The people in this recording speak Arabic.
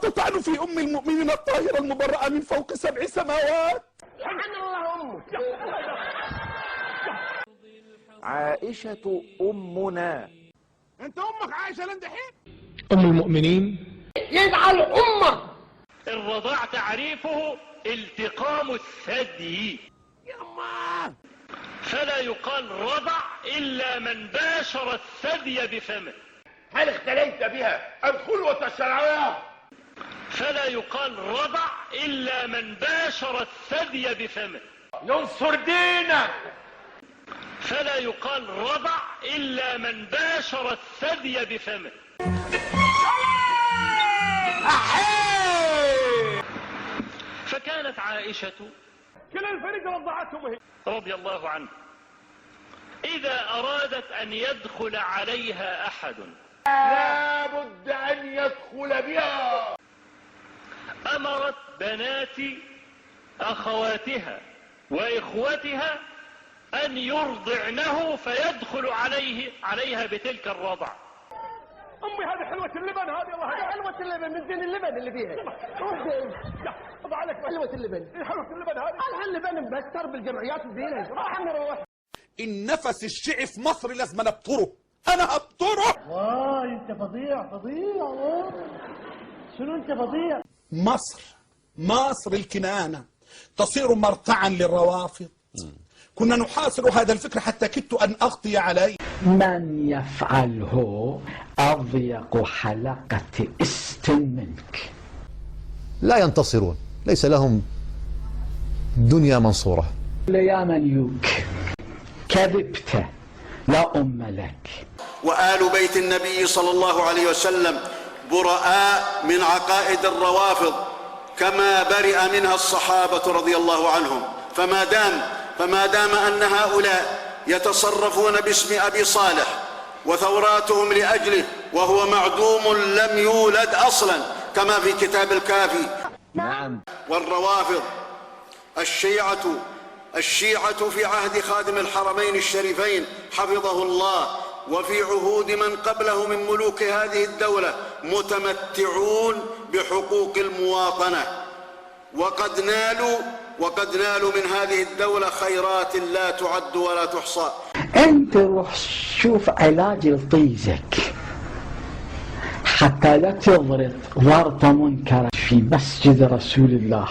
تطعن في أم المؤمنين الطاهرة المبرأة من فوق 7 سماوات؟ سبحان الله أمك. عائشة أمنا. أنت أمك عايشة لندحين؟ أم المؤمنين يجعل أمك. الرضاع تعريفه التقام الثدي، يما فلا يقال رضع إلا من باشر الثدي بفمه. هل اختليت بها الخلوة الشرعية؟ فلا يقال رضع إلا من باشر الثدي بفمه. ينصر دينك. فلا يقال رضع إلا من باشر الثدي بفمه. فكانت عائشة كلا الفريق رضعتهم رضي الله عنها إذا أرادت أن يدخل عليها أحد لا بد أن يدخل بها. أمرت بنات أخواتها وإخوتها أن يرضعنه فيدخل عليها بتلك الرضع. أمي هذه حلوة اللبن، هذه الله حلوة اللبن من زين اللبن اللي فيها. أضع عليك حلوة اللبن. حلوة اللبن هذه. اللبن مبستر بالجمعيات الدينية. راح نروح. النفس الشعي في مصر لازم نبطره، أنا هبطره. واي انت فظيع فظيع. شنو انت فظيع؟ مصر الكنانة تصير مرتعا للروافض. كنا نحاصر هذا الفكر حتى كدت أن أغطي عليه. من يفعله أضيق حلقة است منك. لا ينتصرون، ليس لهم دنيا منصورة. يا مليوك كذبت لا أم لك. وآل بيت النبي صلى الله عليه وسلم براء من عقائد الروافض كما برئ منها الصحابة رضي الله عنهم. فما دام أن هؤلاء يتصرفون باسم أبي صالح وثوراتهم لأجله وهو معدوم لم يولد أصلا كما في كتاب الكافي. نعم. والروافض الشيعة في عهد خادم الحرمين الشريفين حفظه الله وفي عهود من قبله من ملوك هذه الدولة متمتعون بحقوق المواطنة، وقد نالوا من هذه الدولة خيرات لا تعد ولا تحصى. أنت روح شوف علاج لطيزك حتى لا تضرط ورطة منكرة في مسجد رسول الله.